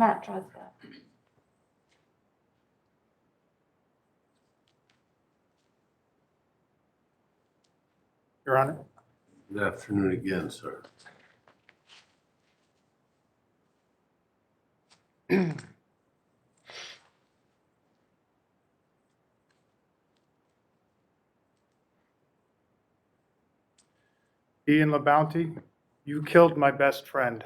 Matt Druzba. Your Honor. Good afternoon again, sir. Ian LaBounty, you killed my best friend.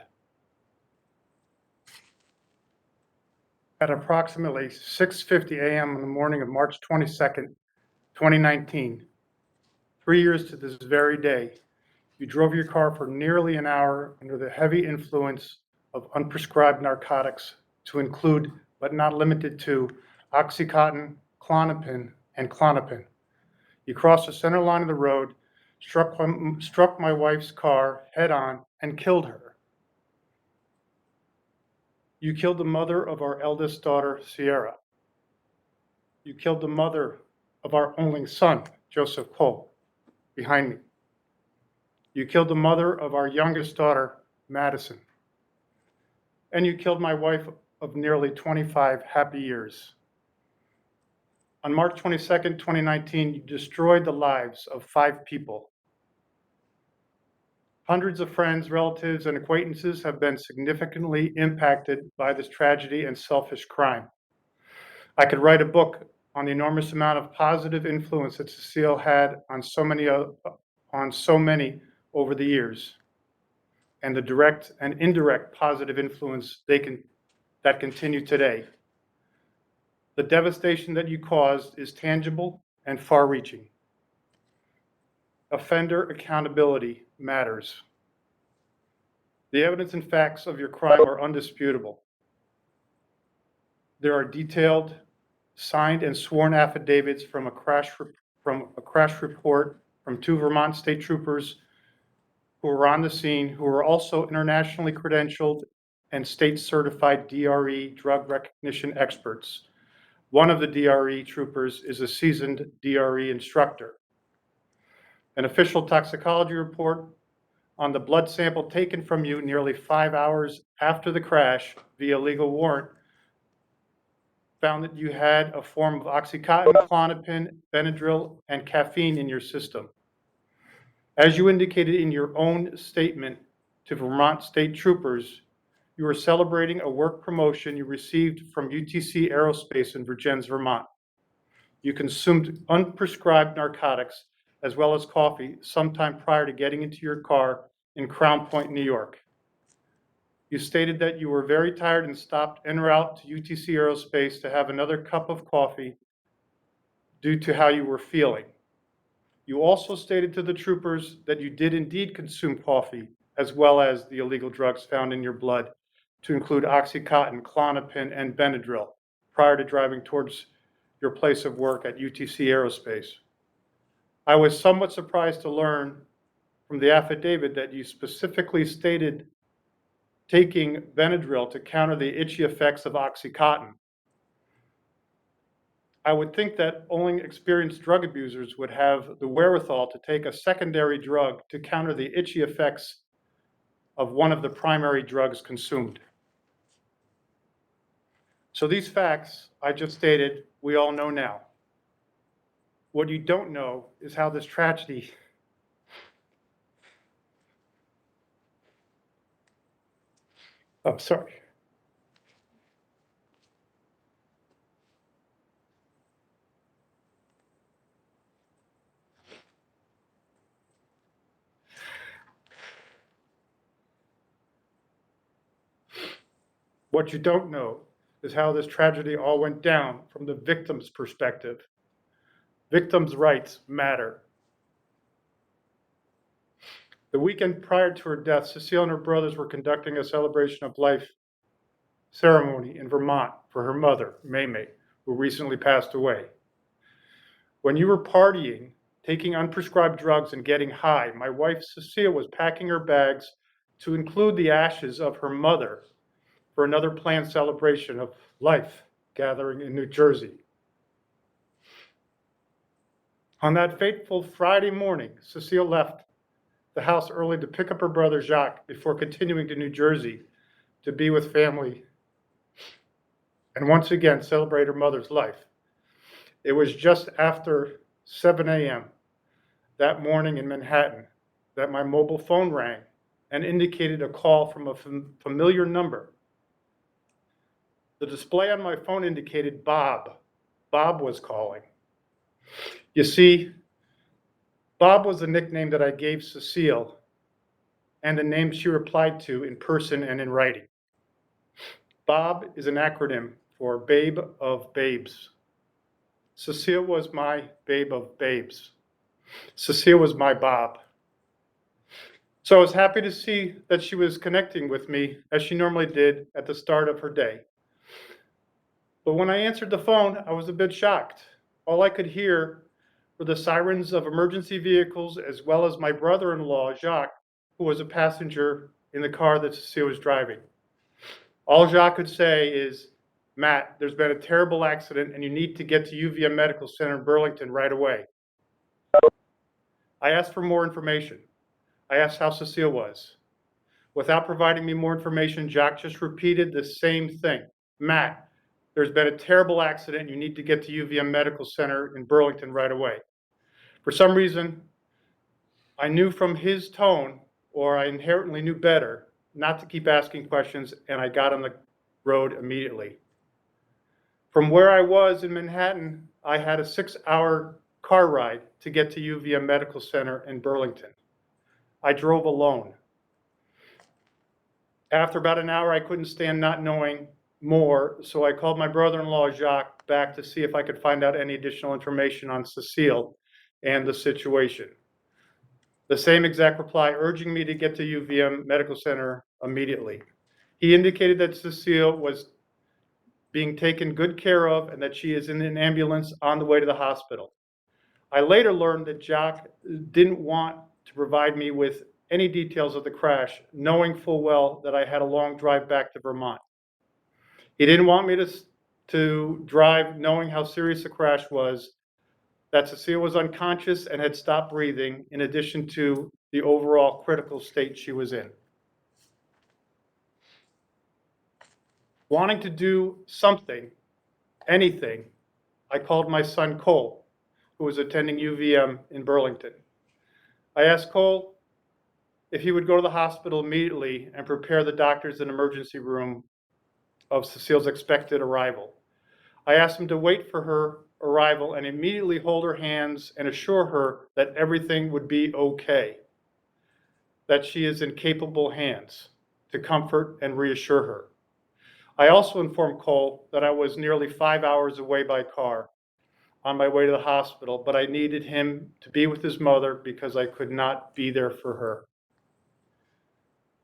At approximately 6:50 a.m. on the morning of March 22nd, 2019, 3 years to this very day, you drove your car for nearly an hour under the heavy influence of unprescribed narcotics to include, but not limited to, Oxycontin, Klonopin, and Klonopin. You crossed the center line of the road, struck my wife's car head-on, and killed her. You killed the mother of our eldest daughter, Sierra. You killed the mother of our only son, Joseph Cole, behind me. You killed the mother of our youngest daughter, Madison. And you killed my wife of nearly 25 happy years. On March 22nd, 2019, you destroyed the lives of 5 people. Hundreds of friends, relatives, and acquaintances have been significantly impacted by this tragedy and selfish crime. I could write a book on the enormous amount of positive influence that Cecile had on so many over the years, and the direct and indirect positive influence that continue today. The devastation that you caused is tangible and far-reaching. Offender accountability matters. The evidence and facts of your crime are undisputable. There are detailed, signed and sworn affidavits from a crash report from 2 Vermont state troopers who were on the scene, who are also internationally credentialed and state certified DRE drug recognition experts. One of the DRE troopers is a seasoned DRE instructor. An official toxicology report on the blood sample taken from you nearly 5 hours after the crash via legal warrant found that you had a form of Oxycontin, Klonopin, Benadryl, and caffeine in your system. As you indicated in your own statement to Vermont state troopers, you were celebrating a work promotion you received from UTC Aerospace in Vergennes, Vermont. You consumed unprescribed narcotics as well as coffee sometime prior to getting into your car in Crown Point, New York. You stated that you were very tired and stopped en route to UTC Aerospace to have another cup of coffee due to how you were feeling. You also stated to the troopers that you did indeed consume coffee as well as the illegal drugs found in your blood, to include Oxycontin, Klonopin, and Benadryl, prior to driving towards your place of work at UTC Aerospace. I was somewhat surprised to learn from the affidavit that you specifically stated taking Benadryl to counter the itchy effects of Oxycontin. I would think that only experienced drug abusers would have the wherewithal to take a secondary drug to counter the itchy effects of one of the primary drugs consumed. So these facts I just stated, we all know now. What you don't know is how this tragedy I'm sorry. What you don't know is how this tragedy all went down from the victim's perspective. Victims' rights matter. The weekend prior to her death, Cecile and her brothers were conducting a celebration of life ceremony in Vermont for her mother, Maymay, who recently passed away. When you were partying, taking unprescribed drugs and getting high, my wife Cecile was packing her bags to include the ashes of her mother for another planned celebration of life gathering in New Jersey. On that fateful Friday morning, Cecile left the house early to pick up her brother Jacques before continuing to New Jersey to be with family and once again celebrate her mother's life. It was just after 7 a.m. that morning in Manhattan that my mobile phone rang and indicated a call from a familiar number. The display on my phone indicated Bob. Bob was calling. You see, Bob was the nickname that I gave Cecile and the name she replied to in person and in writing. Bob is an acronym for Babe of Babes. Cecile was my babe of babes. Cecile was my Bob. So I was happy to see that she was connecting with me as she normally did at the start of her day. But when I answered the phone, I was a bit shocked. All I could hear were the sirens of emergency vehicles, as well as my brother-in-law, Jacques, who was a passenger in the car that Cecile was driving. All Jacques could say is, "Matt, there's been a terrible accident and you need to get to UVM Medical Center in Burlington right away." I asked for more information. I asked how Cecile was. Without providing me more information, Jacques just repeated the same thing. "Matt, there's been a terrible accident. You need to get to UVM Medical Center in Burlington right away." For some reason, I knew from his tone, or I inherently knew better, not to keep asking questions, and I got on the road immediately. From where I was in Manhattan, I had a 6-hour car ride to get to UVM Medical Center in Burlington. I drove alone. After about an hour, I couldn't stand not knowing more, so I called my brother-in-law, Jacques, back to see if I could find out any additional information on Cecile and the situation. The same exact reply, urging me to get to UVM Medical Center immediately. He indicated that Cecile was being taken good care of and that she is in an ambulance on the way to the hospital. I later learned that Jacques didn't want to provide me with any details of the crash, knowing full well that I had a long drive back to Vermont. He didn't want me to drive knowing how serious the crash was, that Cecile was unconscious and had stopped breathing, in addition to the overall critical state she was in. Wanting to do something, anything, I called my son Cole, who was attending UVM in Burlington. I asked Cole if he would go to the hospital immediately and prepare the doctors in the emergency room of Cecile's expected arrival. I asked him to wait for her arrival and immediately hold her hands and assure her that everything would be okay, that she is in capable hands, to comfort and reassure her. I also informed Cole that I was nearly 5 hours away by car on my way to the hospital, but I needed him to be with his mother because I could not be there for her.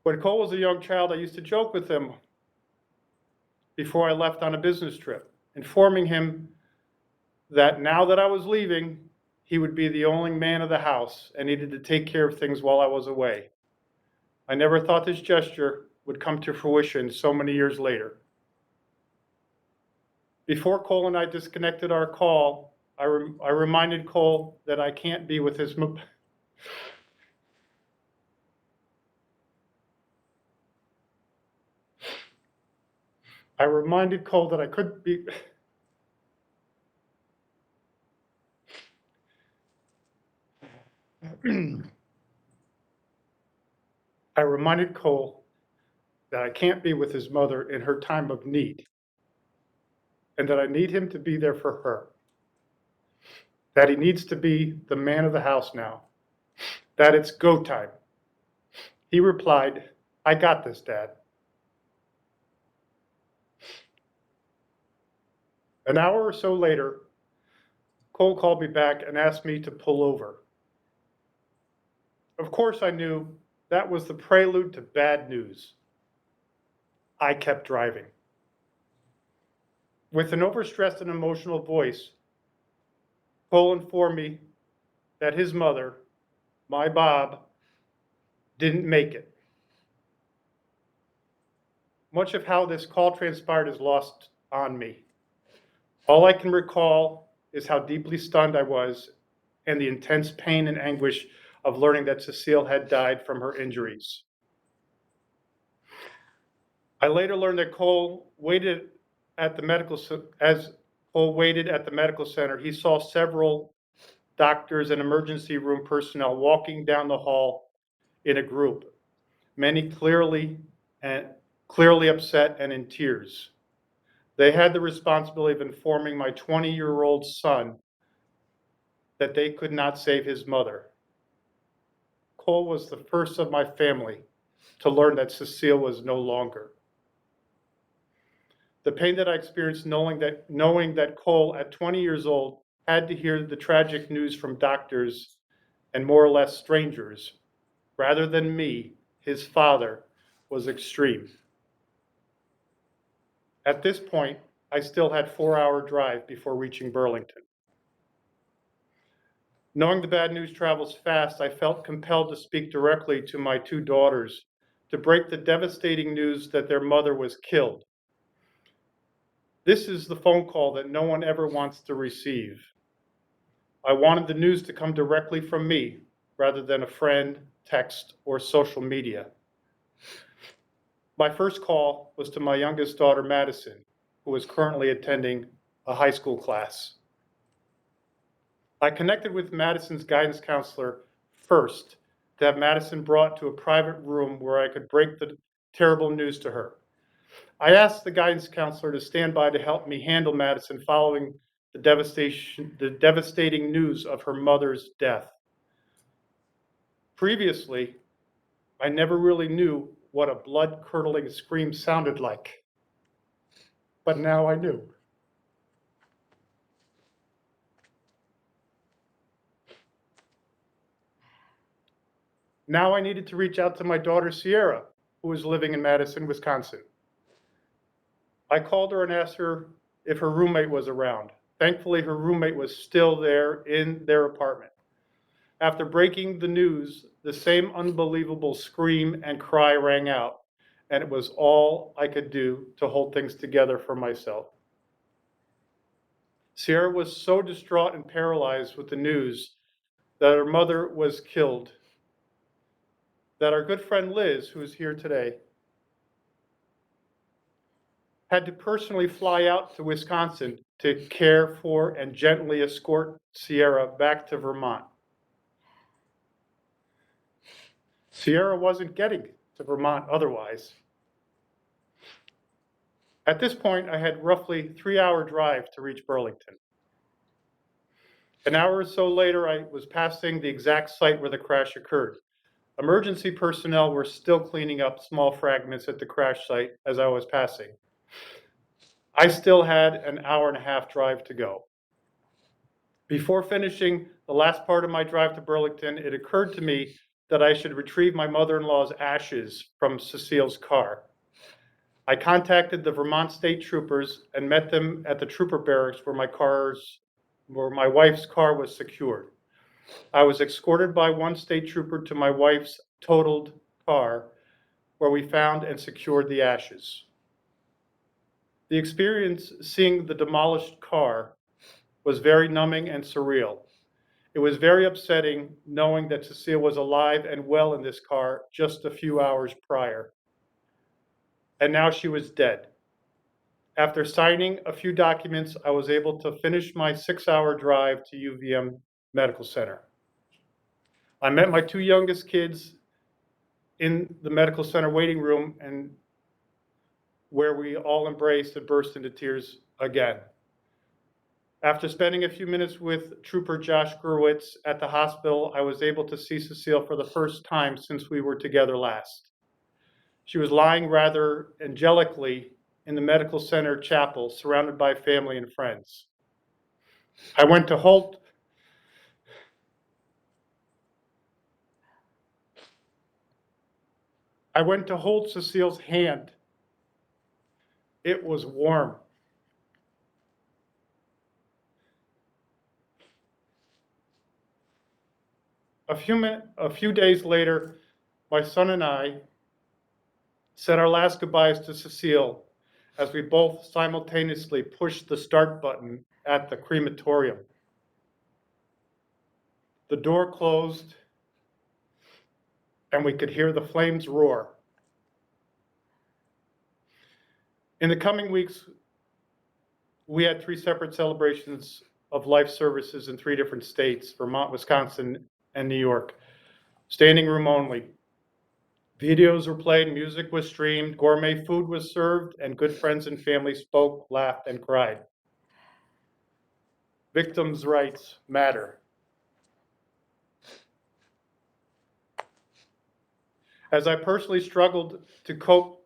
When Cole was a young child, I used to joke with him before I left on a business trip, informing him that now that I was leaving, he would be the only man of the house and needed to take care of things while I was away. I never thought this gesture would come to fruition so many years later. Before Cole and I disconnected our call, I reminded Cole that I can't be with his I reminded Cole that I couldn't be. I reminded Cole that I can't be with his mother in her time of need, and that I need him to be there for her, that he needs to be the man of the house now, that it's go time. He replied, "I got this, Dad." An hour or so later, Cole called me back and asked me to pull over. Of course, I knew that was the prelude to bad news. I kept driving. With an overstressed and emotional voice, Cole informed me that his mother, my Bob, didn't make it. Much of how this call transpired is lost on me. All I can recall is how deeply stunned I was and the intense pain and anguish of learning that Cecile had died from her injuries. I later learned that Cole waited at the as Cole waited at the medical center, he saw several doctors and emergency room personnel walking down the hall in a group, many clearly upset and in tears. They had the responsibility of informing my 20-year-old son that they could not save his mother. Cole was the first of my family to learn that Cecile was no longer. The pain that I experienced knowing that Cole, at 20 years old, had to hear the tragic news from doctors and more or less strangers, rather than me, his father, was extreme. At this point, I still had a 4-hour drive before reaching Burlington. Knowing the bad news travels fast, I felt compelled to speak directly to my 2 daughters to break the devastating news that their mother was killed. This is the phone call that no one ever wants to receive. I wanted the news to come directly from me rather than a friend, text, or social media. My first call was to my youngest daughter, Madison, who is currently attending a high school class. I connected with Madison's guidance counselor first to have Madison brought to a private room where I could break the terrible news to her. I asked the guidance counselor to stand by to help me handle Madison following the devastating news of her mother's death. Previously, I never really knew what a blood-curdling scream sounded like, but now I knew. Now I needed to reach out to my daughter, Sierra, who was living in Madison, Wisconsin. I called her and asked her if her roommate was around. Thankfully, her roommate was still there in their apartment. After breaking the news, the same unbelievable scream and cry rang out, and it was all I could do to hold things together for myself. Sierra was so distraught and paralyzed with the news that her mother was killed that our good friend Liz, who is here today, had to personally fly out to Wisconsin to care for and gently escort Sierra back to Vermont. Sierra wasn't getting to Vermont otherwise. At this point, I had roughly 3-hour drive to reach Burlington. An hour or so later, I was passing the exact site where the crash occurred. Emergency personnel were still cleaning up small fragments at the crash site as I was passing. I still had an hour-and-a-half drive to go. Before finishing the last part of my drive to Burlington, it occurred to me that I should retrieve my mother-in-law's ashes from Cecile's car. I contacted the Vermont State Troopers and met them at the trooper barracks where my wife's car was secured. I was escorted by one state trooper to my wife's totaled car, where we found and secured the ashes. The experience seeing the demolished car was very numbing and surreal. It was very upsetting knowing that Cecile was alive and well in this car just a few hours prior. And now she was dead. After signing a few documents, I was able to finish my 6-hour drive to UVM Medical Center. I met my 2 youngest kids in the medical center waiting room, and where we all embraced and burst into tears again. After spending a few minutes with Trooper Josh Gerwitz at the hospital, I was able to see Cecile for the first time since we were together last. She was lying rather angelically in the medical center chapel, surrounded by family and friends. I went to hold Cecile's hand. It was warm. A few days later, my son and I said our last goodbyes to Cecile as we both simultaneously pushed the start button at the crematorium. The door closed, and we could hear the flames roar. In the coming weeks, We had 3 separate celebrations of life services in 3 different states, Vermont, Wisconsin, and New York. Standing room only. Videos were played, music was streamed, gourmet food was served, and good friends and family spoke, laughed, and cried. Victims' rights matter. As I personally struggled to cope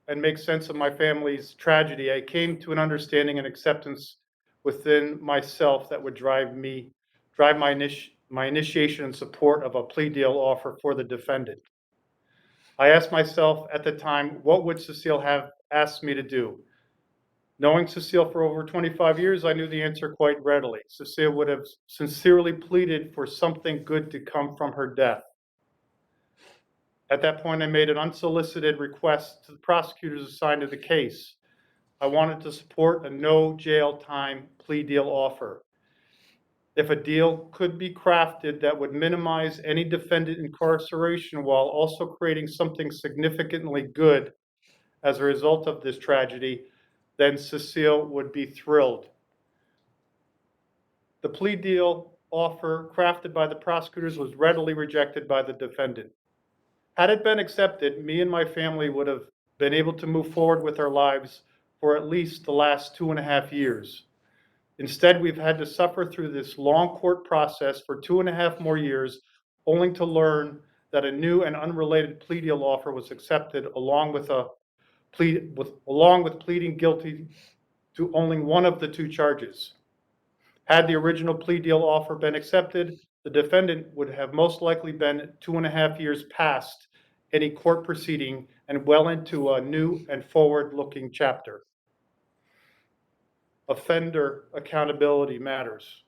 and make sense of my family's tragedy, I came to an understanding and acceptance within myself that would drive my initiation and support of a plea deal offer for the defendant. I asked myself at the time, what would Cecile have asked me to do? Knowing Cecile for over 25 years, I knew the answer quite readily. Cecile would have sincerely pleaded for something good to come from her death. At that point, I made an unsolicited request to the prosecutors assigned to the case. I wanted to support a no jail time plea deal offer. If a deal could be crafted that would minimize any defendant incarceration while also creating something significantly good as a result of this tragedy, then Cecile would be thrilled. The plea deal offer crafted by the prosecutors was readily rejected by the defendant. Had it been accepted, me and my family would have been able to move forward with our lives for at least the last 2.5 years. Instead, we've had to suffer through this long court process for 2.5 more years, only to learn that a new and unrelated plea deal offer was accepted along with pleading guilty to only one of the 2 charges. Had the original plea deal offer been accepted, the defendant would have most likely been 2.5 years past any court proceeding and well into a new and forward-looking chapter. Offender accountability matters.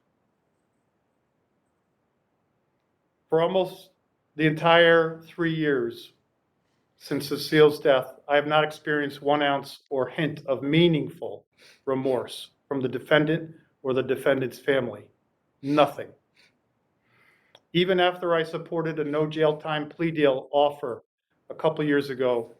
For almost the entire 3 years since Cecile's death, I have not experienced 1 ounce or hint of meaningful remorse from the defendant or the defendant's family. Nothing. Even after I supported a no jail time plea deal offer a couple years ago,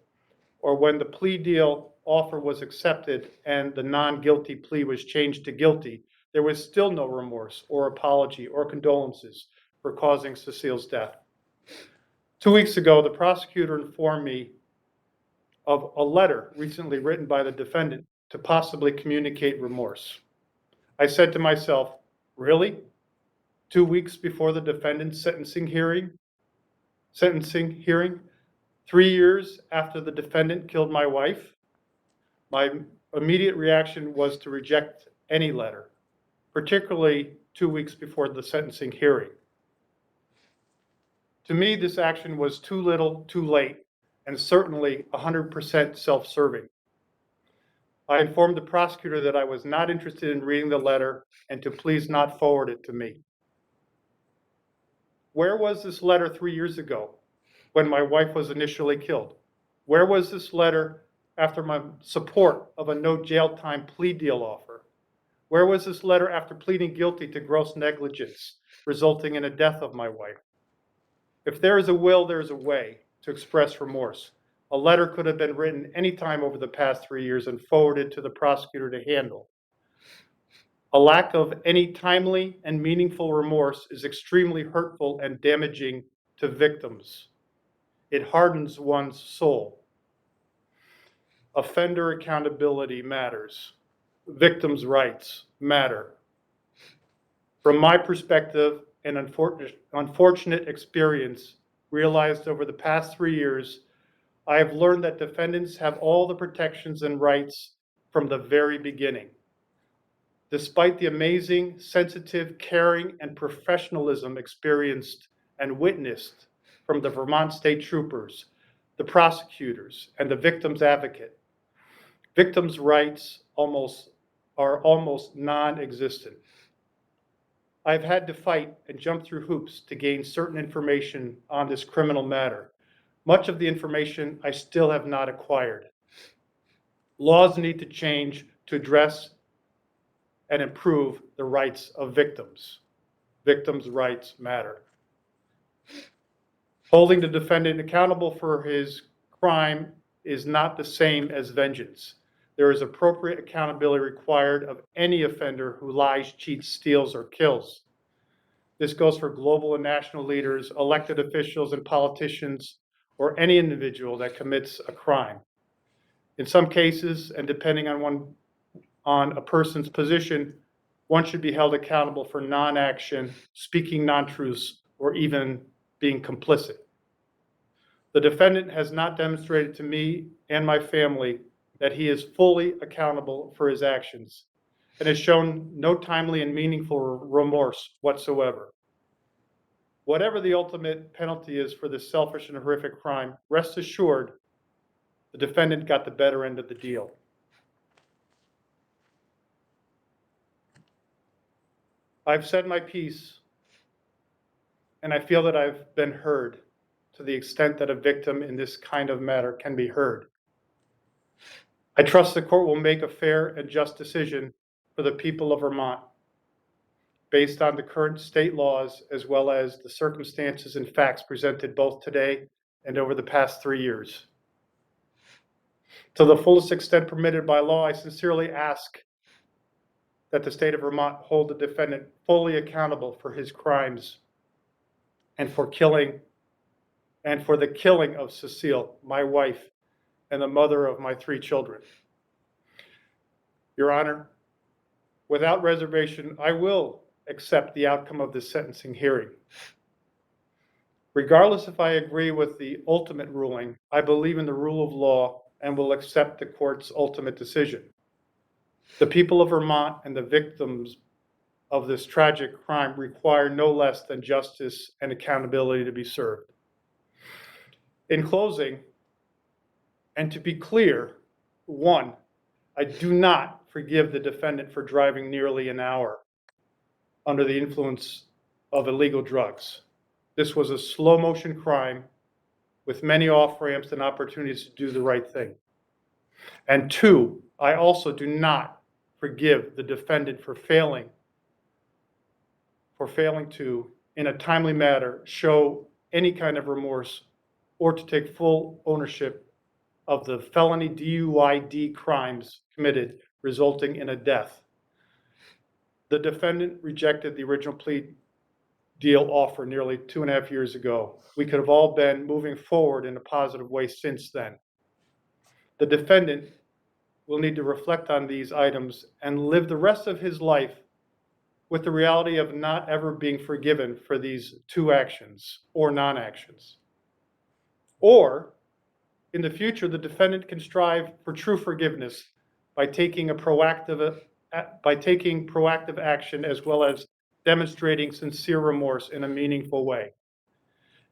or when the plea deal offer was accepted and the non-guilty plea was changed to guilty, there was still no remorse or apology or condolences for causing Cecile's death. 2 weeks ago, the prosecutor informed me of a letter recently written by the defendant to possibly communicate remorse. I said to myself, really? 2 weeks before the defendant's sentencing hearing, 3 years after the defendant killed my wife? My immediate reaction was to reject any letter, particularly 2 weeks before the sentencing hearing. To me, this action was too little, too late, and certainly 100% self-serving. I informed the prosecutor that I was not interested in reading the letter and to please not forward it to me. Where was this letter 3 years ago when my wife was initially killed? Where was this letter after my support of a no jail time plea deal offer? Where was this letter after pleading guilty to gross negligence, resulting in the death of my wife? If there is a will, there is a way to express remorse. A letter could have been written any time over the past 3 years and forwarded to the prosecutor to handle. A lack of any timely and meaningful remorse is extremely hurtful and damaging to victims. It hardens one's soul. Offender accountability matters. Victims' rights matter. From my perspective, an unfortunate experience realized over the past 3 years, I have learned that defendants have all the protections and rights from the very beginning. Despite the amazing, sensitive, caring, and professionalism experienced and witnessed from the Vermont State Troopers, the prosecutors, and the victim's advocate, victims' rights are almost non-existent. I've had to fight and jump through hoops to gain certain information on this criminal matter. Much of the information I still have not acquired. Laws need to change to address and improve the rights of victims. Victims' rights matter. Holding the defendant accountable for his crime is not the same as vengeance. there is appropriate accountability required of any offender who lies, cheats, steals, or kills. This goes for global and national leaders, elected officials and politicians, or any individual that commits a crime. In some cases, and depending on a person's position, one should be held accountable for non-action, speaking non-truths, or even being complicit. The defendant has not demonstrated to me and my family that he is fully accountable for his actions and has shown no timely and meaningful remorse whatsoever. Whatever the ultimate penalty is for this selfish and horrific crime, rest assured the defendant got the better end of the deal. I've said my piece, and I feel that I've been heard to the extent that a victim in this kind of matter can be heard. I trust the court will make a fair and just decision for the people of Vermont based on the current state laws as well as the circumstances and facts presented both today and over the past 3 years. To the fullest extent permitted by law, I sincerely ask that the state of Vermont hold the defendant fully accountable for his crimes and for the killing of Cecile, my wife, and the mother of my 3 children. Your Honor, without reservation, I will accept the outcome of this sentencing hearing. Regardless if I agree with the ultimate ruling, I believe in the rule of law and will accept the court's ultimate decision. The people of Vermont and the victims of this tragic crime require no less than justice and accountability to be served. In closing, and to be clear, 1, I do not forgive the defendant for driving nearly an hour under the influence of illegal drugs. This was a slow motion crime with many off ramps and opportunities to do the right thing. And 2, I also do not forgive the defendant for failing to, in a timely manner, show any kind of remorse or to take full ownership of the felony DUID crimes committed, resulting in a death. The defendant rejected the original plea deal offer nearly 2.5 years ago. We could have all been moving forward in a positive way since then. The defendant will need to reflect on these items and live the rest of his life with the reality of not ever being forgiven for these 2 actions or non-actions. Or, in the future, the defendant can strive for true forgiveness by taking proactive action as well as demonstrating sincere remorse in a meaningful way.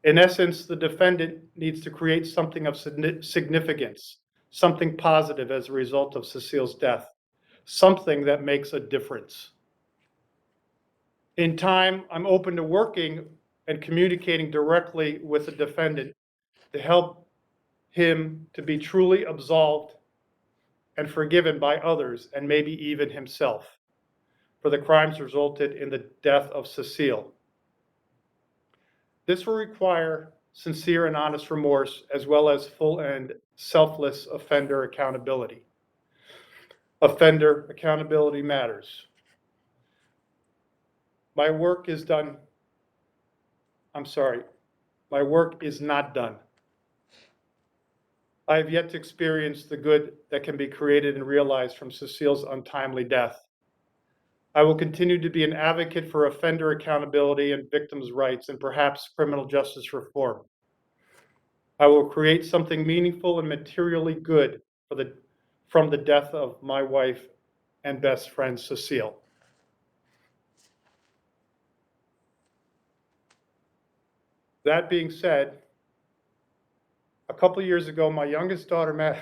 In essence, the defendant needs to create something of significance, something positive as a result of Cecile's death, something that makes a difference. In time, I'm open to working and communicating directly with the defendant to help him to be truly absolved and forgiven by others, and maybe even himself, for the crimes resulted in the death of Cecile. This will require sincere and honest remorse, as well as full and selfless offender accountability. Offender accountability matters. My work is not done. I have yet to experience the good that can be created and realized from Cecile's untimely death. I will continue to be an advocate for offender accountability and victims' rights and perhaps criminal justice reform. I will create something meaningful and materially good from the death of my wife and best friend, Cecile. That being said, a couple of years ago, my youngest daughter, my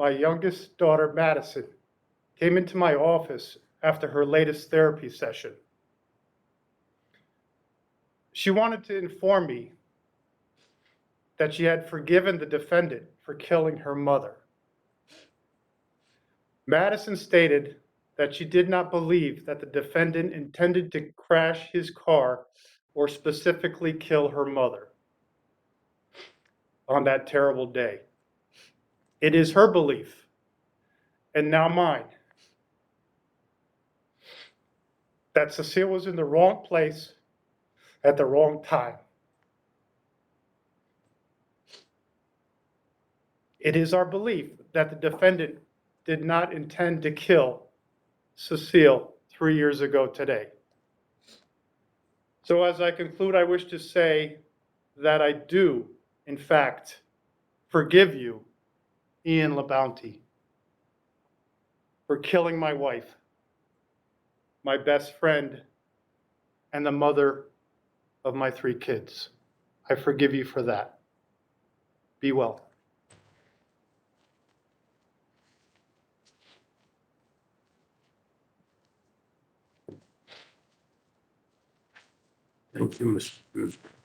youngest daughter, Madison, came into my office after her latest therapy session. She wanted to inform me that she had forgiven the defendant for killing her mother. Madison stated that she did not believe that the defendant intended to crash his car or specifically kill her mother on that terrible day. It is her belief, and now mine, that Cecile was in the wrong place at the wrong time. It is our belief that the defendant did not intend to kill Cecile 3 years ago today. So as I conclude, I wish to say that I do, in fact, forgive you, Ian LaBounty, for killing my wife, my best friend, and the mother of my 3 kids. I forgive you for that. Be well. Thank you, Mr. Druzba.